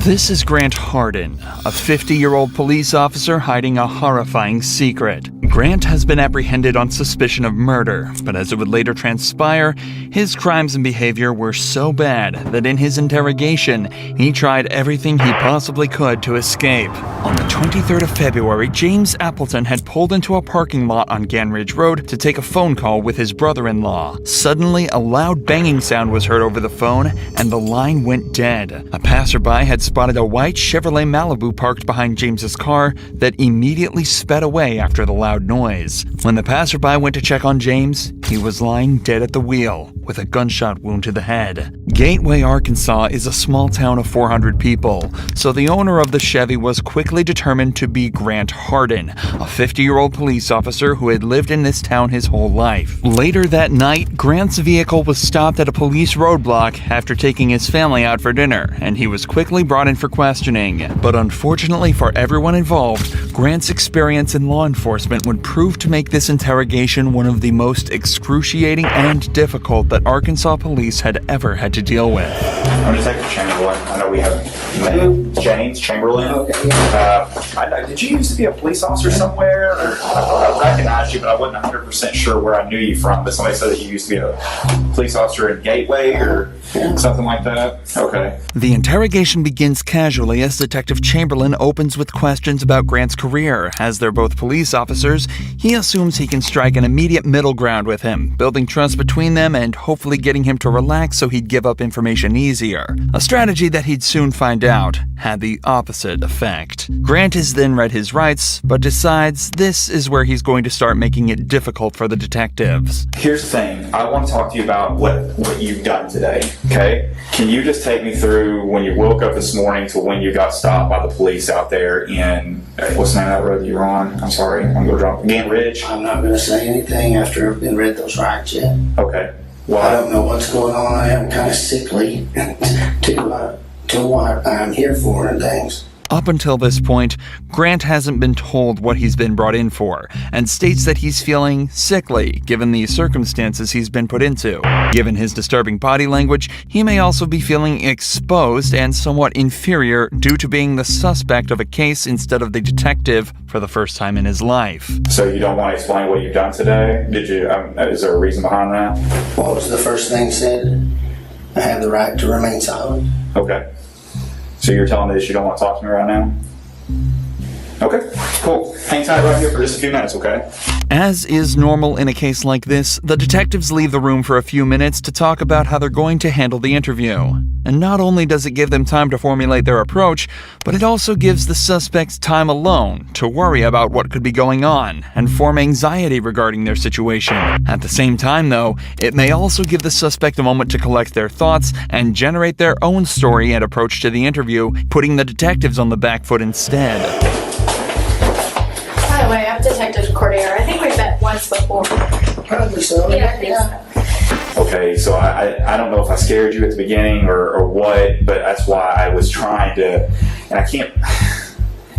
This is Grant Harden, a 50-year-old police officer hiding a horrifying secret. Grant has been apprehended on suspicion of murder, but as it would later transpire, his crimes and behavior were so bad that in his interrogation, he tried everything he possibly could to escape. On the 23rd of February, James Appleton had pulled into a parking lot on Ganridge Road to take a phone call with his brother-in-law. Suddenly, a loud banging sound was heard over the phone, and the line went dead. A passerby had spotted a white Chevrolet Malibu parked behind James's car that immediately sped away after the loud noise. When the passerby went to check on James, he was lying dead at the wheel with a gunshot wound to the head. Gateway, Arkansas is a small town of 400 people, so the owner of the Chevy was quickly determined to be Grant Harden, a 50-year-old police officer who had lived in this town his whole life. Later that night, Grant's vehicle was stopped at a police roadblock after taking his family out for dinner, and he was quickly brought in for questioning. But unfortunately for everyone involved, Grant's experience in law enforcement would prove to make this interrogation one of the most excruciating and difficult that Arkansas police had ever had to deal with. I'm Detective Chamberlain. I know we have James Chamberlain. Okay, yeah. Did you used to be a police officer somewhere? Or, I recognized you, but I wasn't 100% sure where I knew you from. But somebody said that you used to be a police officer in Gateway or something like that. Okay. The interrogation begins casually as Detective Chamberlain opens with questions about Grant's career. As they're both police officers, he assumes he can strike an immediate middle ground with him, building trust between them and hopefully getting him to relax so he'd give up information easier. A strategy that he'd soon find out had the opposite effect. Grant is then read his rights, but decides this is where he's going to start making it difficult for the detectives. Here's the thing. I want to talk to you about what you've done today, okay? Can you just take me through when you woke up this morning to when you got stopped by the police out there in, what's the name of that road you were on? I'm sorry, I'm going to drop Gantt Ridge? I'm not going to say anything after I've been read those rights yet. Okay. Well, I don't know what's going on. I am kind of sickly to what I'm here for and things. Up until this point, Grant hasn't been told what he's been brought in for, and states that he's feeling sickly given the circumstances he's been put into. Given his disturbing body language, he may also be feeling exposed and somewhat inferior due to being the suspect of a case instead of the detective for the first time in his life. So you don't want to explain what you've done today? Did you? Is there a reason behind that? What was the first thing said? I have the right to remain silent. Okay. So you're telling me that you don't want to talk to me right now? Okay, cool. Hang tight right here for just a few minutes, okay? As is normal in a case like this, the detectives leave the room for a few minutes to talk about how they're going to handle the interview. And not only does it give them time to formulate their approach, but it also gives the suspects time alone to worry about what could be going on and form anxiety regarding their situation. At the same time, though, it may also give the suspect a moment to collect their thoughts and generate their own story and approach to the interview, putting the detectives on the back foot instead. By the way, I'm Detective Cordier. I think we've met once before. Probably so. Yeah, I think so. Okay, so I don't know if I scared you at the beginning or what, but that's why I was trying to, and I can't,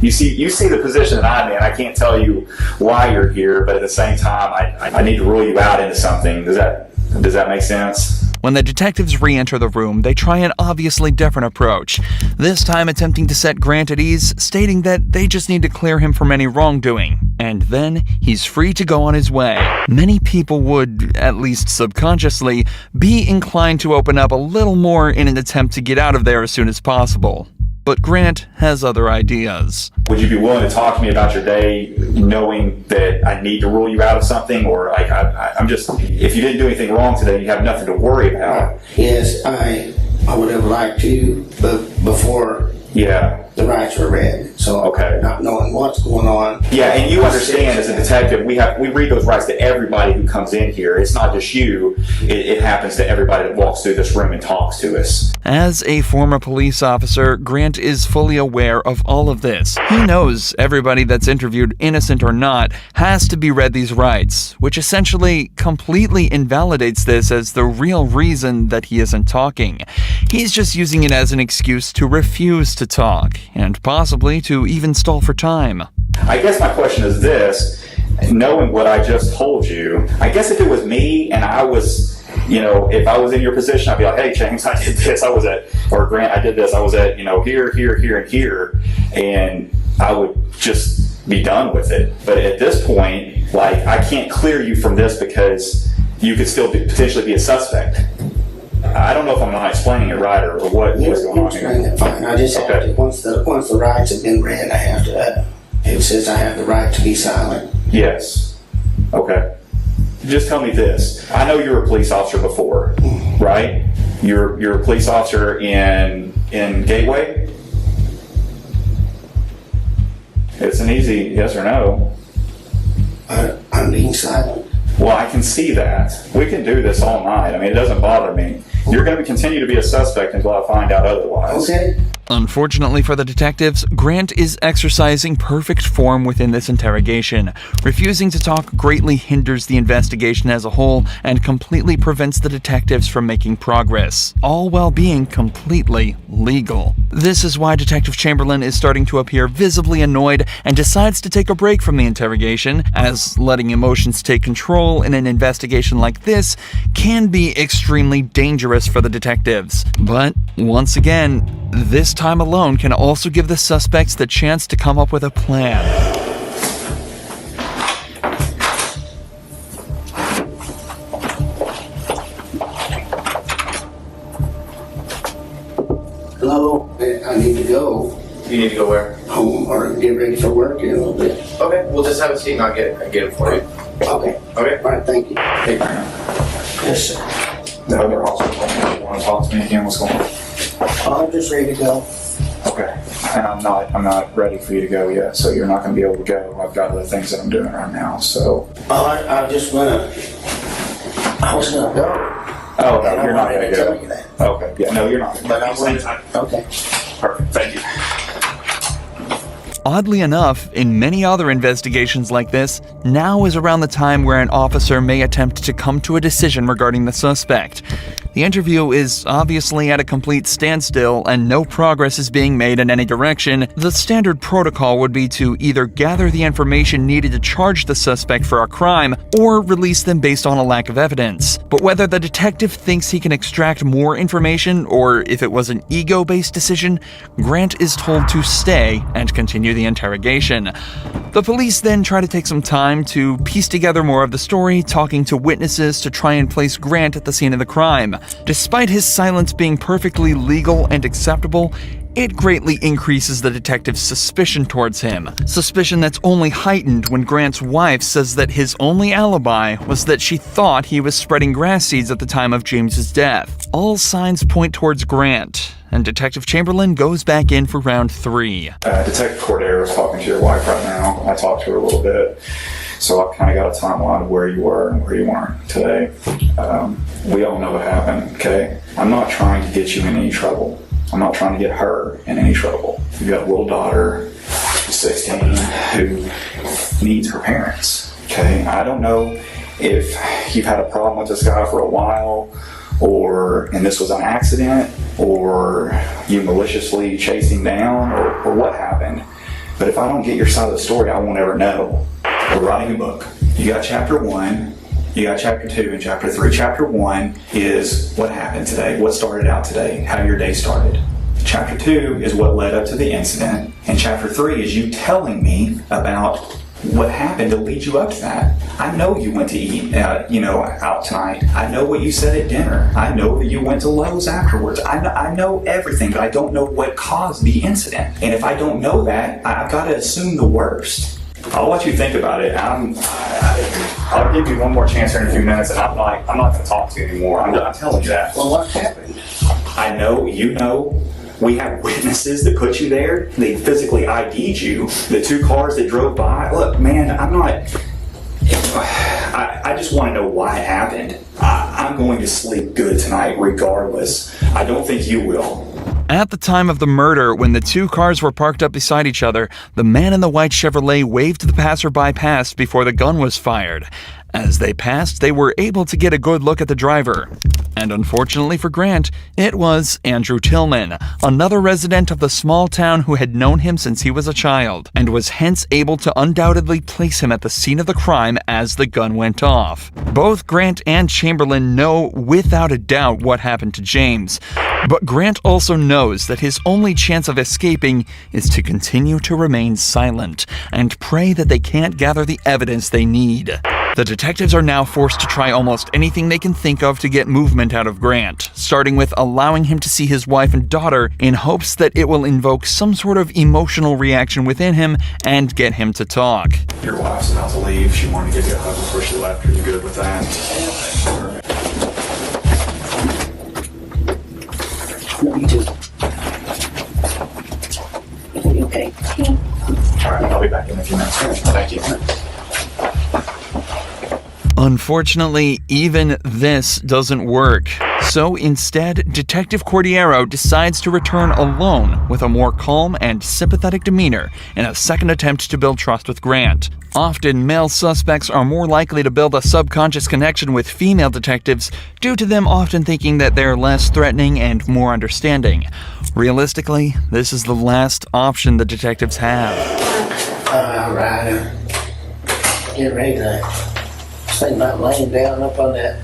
you see the position that I'm in. I can't tell you why you're here, but at the same time, I need to rule you out into something. Does that make sense? When the detectives re-enter the room, they try an obviously different approach, this time attempting to set Grant at ease, stating that they just need to clear him from any wrongdoing, and then he's free to go on his way. Many people would, at least subconsciously, be inclined to open up a little more in an attempt to get out of there as soon as possible. But Grant has other ideas. Would you be willing to talk to me about your day, knowing that I need to rule you out of something, or like I'm just, if you didn't do anything wrong today, you have nothing to worry about? Yes, I would have liked to, but before the rights were read. So okay. Not knowing what's going on. Yeah, and you understand as a detective, we read those rights to everybody who comes in here. It's not just you. It happens to everybody that walks through this room and talks to us. As a former police officer, Grant is fully aware of all of this. He knows everybody that's interviewed, innocent or not, has to be read these rights, which essentially completely invalidates this as the real reason that he isn't talking. He's just using it as an excuse to refuse to talk, and possibly to even stall for time. I guess my question is this, knowing what I just told you, I guess if it was me and I was if I was in your position, I'd be like, hey, James, I did this. Or Grant, I did this. I was at, here, here, here, and here. And I would just be done with it. But at this point, like, I can't clear you from this because you could still potentially be a suspect. I don't know if I'm not explaining it right or what is going on here. It fine. I just have to, once the rights have been read, I have to, it says I have the right to be silent. Yes. Okay. Just tell me this. I know you were a police officer before, right? You're a police officer in Gateway? It's an easy yes or no. I'm being silent. Well, I can see that. We can do this all night. I mean, it doesn't bother me. You're going to continue to be a suspect until I find out otherwise. Okay. Unfortunately for the detectives, Grant is exercising perfect form within this interrogation. Refusing to talk greatly hinders the investigation as a whole and completely prevents the detectives from making progress, all while being completely legal. This is why Detective Chamberlain is starting to appear visibly annoyed and decides to take a break from the interrogation, as letting emotions take control in an investigation like this can be extremely dangerous for the detectives. But once again, this time alone can also give the suspects the chance to come up with a plan. Hello, I need to go You need to go where? home or get ready for work in a little bit. Okay, we'll just have a seat and I'll get it for you. Okay. Okay. All right, thank you. Hey, Grant. Yes, sir. The other officer told me you want to talk to me again. What's going on? I'm just ready to go. Okay. And I'm not ready for you to go yet, so you're not going to be able to go. I've got other things that I'm doing right now, so. I was gonna go. Oh, no, you're not going to tell go. you that. Okay. Yeah, no, you're not. But I will. Okay. Perfect. Thank you. Oddly enough, in many other investigations like this, now is around the time where an officer may attempt to come to a decision regarding the suspect. The interview is obviously at a complete standstill and no progress is being made in any direction. The standard protocol would be to either gather the information needed to charge the suspect for a crime or release them based on a lack of evidence. But whether the detective thinks he can extract more information or if it was an ego-based decision, Grant is told to stay and continue the interrogation. The police then try to take some time to piece together more of the story, talking to witnesses to try and place Grant at the scene of the crime. Despite his silence being perfectly legal and acceptable, it greatly increases the detective's suspicion towards him. Suspicion that's only heightened when Grant's wife says that his only alibi was that she thought he was spreading grass seeds at the time of James's death. All signs point towards Grant, and Detective Chamberlain goes back in for round 3. Detective Cordero is talking to your wife right now. I talked to her a little bit. So I kind of got a timeline of where you were and where you weren't today. We all know what happened, okay? I'm not trying to get you in any trouble. I'm not trying to get her in any trouble. You've got a little daughter, who's 16, who needs her parents, okay? I don't know if you've had a problem with this guy for a while, and this was an accident, or you maliciously chased him down, or what happened. But if I don't get your side of the story, I won't ever know. We're writing a book. You got chapter 1, you got chapter 2, and chapter 3. Chapter 1 is what happened today, what started out today, how your day started. Chapter 2 is what led up to the incident, and chapter 3 is you telling me about what happened to lead you up to that. I know you went to eat, out tonight. I know what you said at dinner. I know that you went to Lowe's afterwards. I know everything, but I don't know what caused the incident. And if I don't know that, I've got to assume the worst. I'll let you think about it. I'll give you one more chance here in a few minutes, and I'm not going to talk to you anymore. I'm telling you that. Well, what happened? I know, you know. We have witnesses that put you there. They physically ID'd you. The 2 cars that drove by. Look, man, I just want to know why it happened. I'm going to sleep good tonight regardless. I don't think you will. At the time of the murder, when the 2 cars were parked up beside each other, the man in the white Chevrolet waved the passerby past before the gun was fired. As they passed, they were able to get a good look at the driver. And unfortunately for Grant, it was Andrew Tillman, another resident of the small town who had known him since he was a child, and was hence able to undoubtedly place him at the scene of the crime as the gun went off. Both Grant and Chamberlain know without a doubt what happened to James, but Grant also knows that his only chance of escaping is to continue to remain silent and pray that they can't gather the evidence they need. The detectives are now forced to try almost anything they can think of to get movement out of Grant, starting with allowing him to see his wife and daughter in hopes that it will invoke some sort of emotional reaction within him and get him to talk. Your wife's about to leave. She wanted to give you a hug before she left. Are you good with that? Me too. Okay. All right, I'll be back in a few minutes. Thank you. Unfortunately, even this doesn't work. So instead, Detective Cordiero decides to return alone with a more calm and sympathetic demeanor in a second attempt to build trust with Grant. Often, male suspects are more likely to build a subconscious connection with female detectives due to them often thinking that they're less threatening and more understanding. Realistically, this is the last option the detectives have. All right. Get ready to think about laying down up on that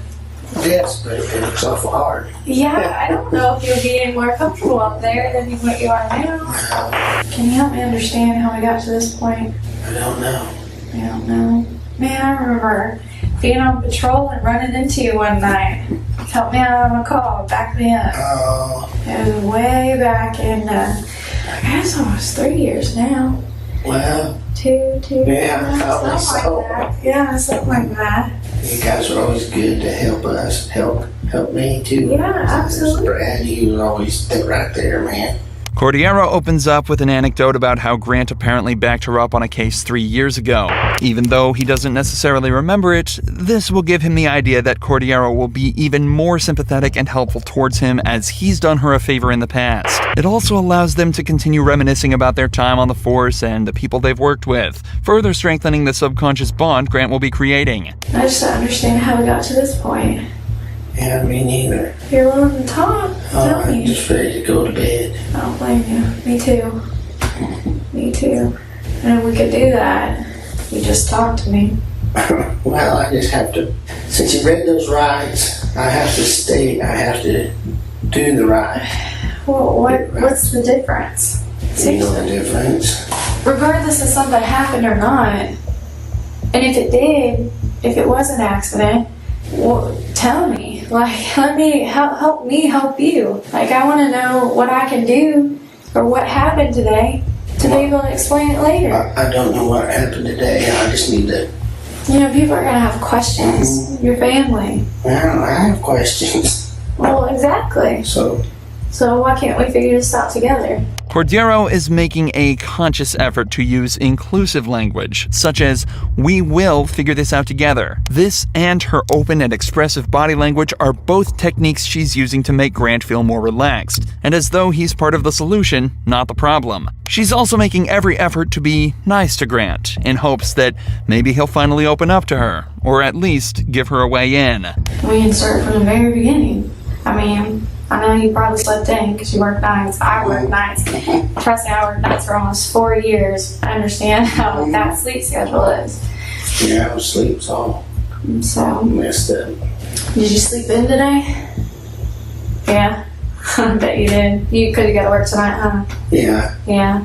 desk, but it looks awful hard. Yeah, I don't know if you'll be any more comfortable up there than what you are now. Can you help me understand how we got to this point? I don't know. I don't know. Man, I remember being on patrol and running into you one night. Help me out on a call, back me up. Oh, It was way back in, I guess almost 3 years now. well, Two, Yeah, probably something so. like that. Yeah, something like that. you guys are always good to help us, help me too. Yeah, absolutely. Brad, you was always right there, man. Cordiero opens up with an anecdote about how Grant apparently backed her up on a case 3 years ago. Even though he doesn't necessarily remember it, this will give him the idea that Cordiero will be even more sympathetic and helpful towards him as he's done her a favor in the past. It also allows them to continue reminiscing about their time on the force and the people they've worked with, further strengthening the subconscious bond Grant will be creating. I just don't understand how we got to this point. Yeah, me neither. If you're willing to talk, tell I'm me. just ready to go to bed. I don't blame you. Me too. Me too. And if we could do that, you just talk to me. Well, I just have to, since you read those rides, I have to do the ride. Well, what's the difference? You know the difference. Regardless of something happened or not, and if it did, if it was an accident, well, tell me. Like, let me help me help you. Like, I want to know what I can do or what happened today to be able to explain it later. I don't know what happened today. I just need to. You know, people are gonna have questions. Your family. Well, I have questions. Well, exactly. So why can't we figure this out together? Cordiero is making a conscious effort to use inclusive language, such as, "We will figure this out together." This and her open and expressive body language are both techniques she's using to make Grant feel more relaxed, and as though he's part of the solution, not the problem. She's also making every effort to be nice to Grant, in hopes that maybe he'll finally open up to her, or at least give her a way in. We can start from the very beginning. I mean, I know you probably slept in because you work nights. I work nights. Trust me, I worked nights for almost 4 years. I understand how that sleep schedule is. yeah, I sleep's all So, messed up. did you sleep in today? Yeah, I bet you did. You could have got to work tonight, huh? Yeah, Yeah.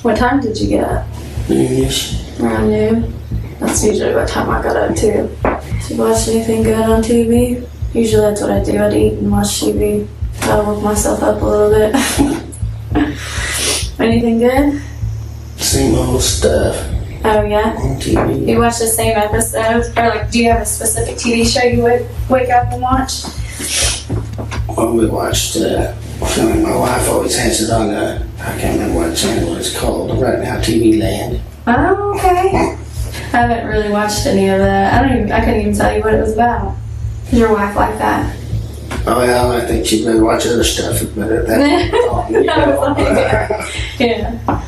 What time did you get up? noonish. Around noon. That's usually what time I got up too. Did you watch anything good on TV? Usually that's what I do. I'd eat and watch TV. I'll woke myself up a little bit. Anything good? Same old stuff Oh yeah? on TV. You watch the same episodes? Or like, do you have a specific TV show you would wake up and watch? Well, we watched, my wife always has it on I can't remember what channel it's called, right now, TV Land. Oh, okay. I haven't really watched any of that. I couldn't even tell you what it was about. Is your wife like that? Oh, well, I think she'd better watch other stuff, but that's all. Yeah.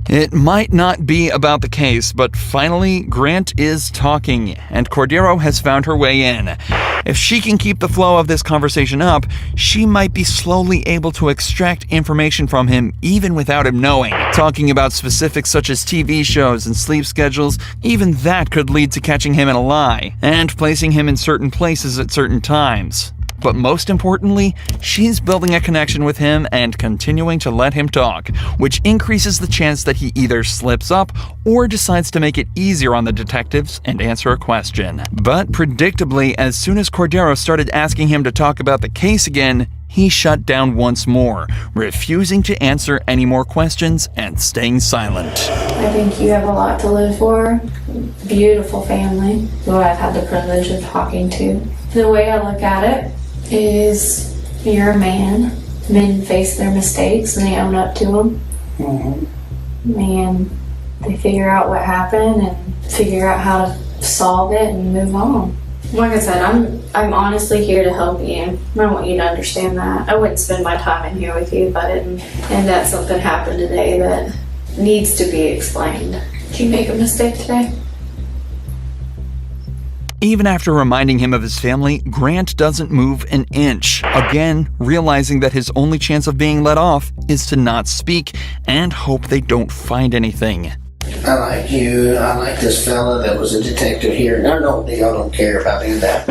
It might not be about the case, but finally, Grant is talking, and Cordero has found her way in. If she can keep the flow of this conversation up, she might be slowly able to extract information from him even without him knowing. Talking about specifics such as TV shows and sleep schedules, even that could lead to catching him in a lie, and placing him in certain places at certain times. But most importantly, she's building a connection with him and continuing to let him talk, which increases the chance that he either slips up or decides to make it easier on the detectives and answer a question. But predictably, as soon as Cordero started asking him to talk about the case again, he shut down once more, refusing to answer any more questions and staying silent. I think you have a lot to live for. Beautiful family who I've had the privilege of talking to. The way I look at it is you're a man. Men face their mistakes and they own up to them. And they figure out what happened and figure out how to solve it and move on. Like I said, I'm honestly here to help you. And I want you to understand that. I wouldn't spend my time in here with you if I didn't. And that something happened today that needs to be explained. Did you make a mistake today? Even after reminding him of his family, Grant doesn't move an inch, again realizing that his only chance of being let off is to not speak and hope they don't find anything. I like you. I like this fella that was a detective here. And I don't care about any of that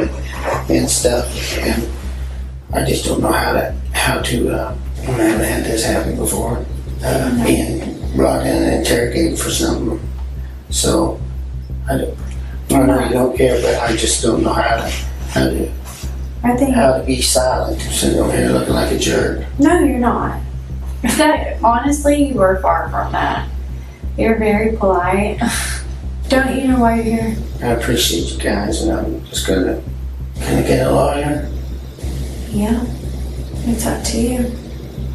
and stuff. And I just don't know how to I haven't had this happen before. Being brought in and interrogated for something. So I know you don't care, but I just don't know how to be silent. Sitting over here looking like a jerk. No, you're not. Honestly, you were far from that. You're very polite. Don't you know why you're here? I appreciate you guys, and I'm just gonna get a lawyer. Yeah, it's up to you.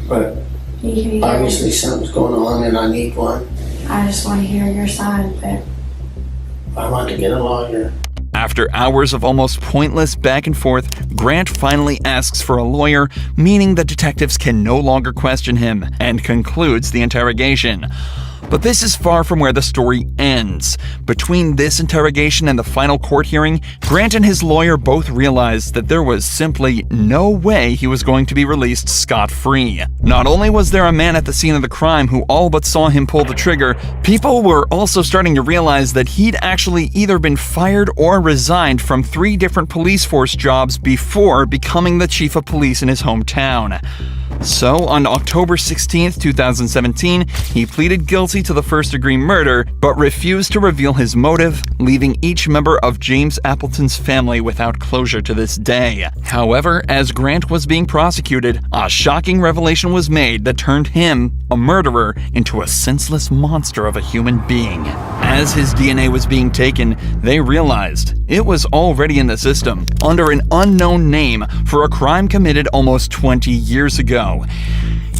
But You can obviously something's going on, and I need one. I just want to hear your side of it. I want to get a lawyer. After hours of almost pointless back and forth, Grant finally asks for a lawyer, meaning the detectives can no longer question him, and concludes the interrogation. But this is far from where the story ends. Between this interrogation and the final court hearing, Grant and his lawyer both realized that there was simply no way he was going to be released scot-free. Not only was there a man at the scene of the crime who all but saw him pull the trigger, people were also starting to realize that he'd actually either been fired or resigned from 3 different police force jobs before becoming the chief of police in his hometown. So, on October 16th, 2017, he pleaded guilty to the first-degree murder, but refused to reveal his motive, leaving each member of James Appleton's family without closure to this day. However, as Grant was being prosecuted, a shocking revelation was made that turned him, a murderer, into a senseless monster of a human being. As his DNA was being taken, they realized it was already in the system, under an unknown name, for a crime committed almost 20 years ago.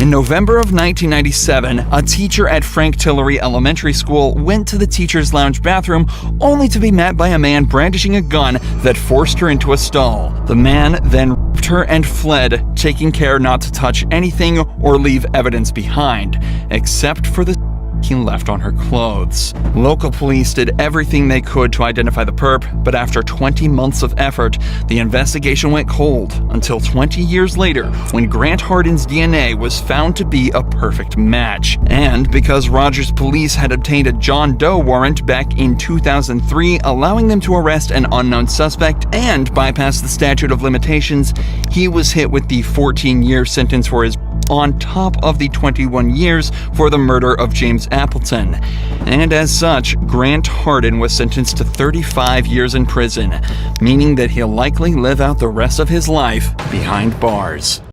In November of 1997, a teacher at Frank Tillery Elementary School went to the teacher's lounge bathroom only to be met by a man brandishing a gun that forced her into a stall. The man then raped her and fled, taking care not to touch anything or leave evidence behind, except for the he left on her clothes. Local police did everything they could to identify the perp, but after 20 months of effort, the investigation went cold until 20 years later when Grant Harden's DNA was found to be a perfect match. And because Rogers police had obtained a John Doe warrant back in 2003, allowing them to arrest an unknown suspect and bypass the statute of limitations, he was hit with the 14-year sentence for his on top of the 21 years for the murder of James Appleton. And as such, Grant Harden was sentenced to 35 years in prison, meaning that he'll likely live out the rest of his life behind bars.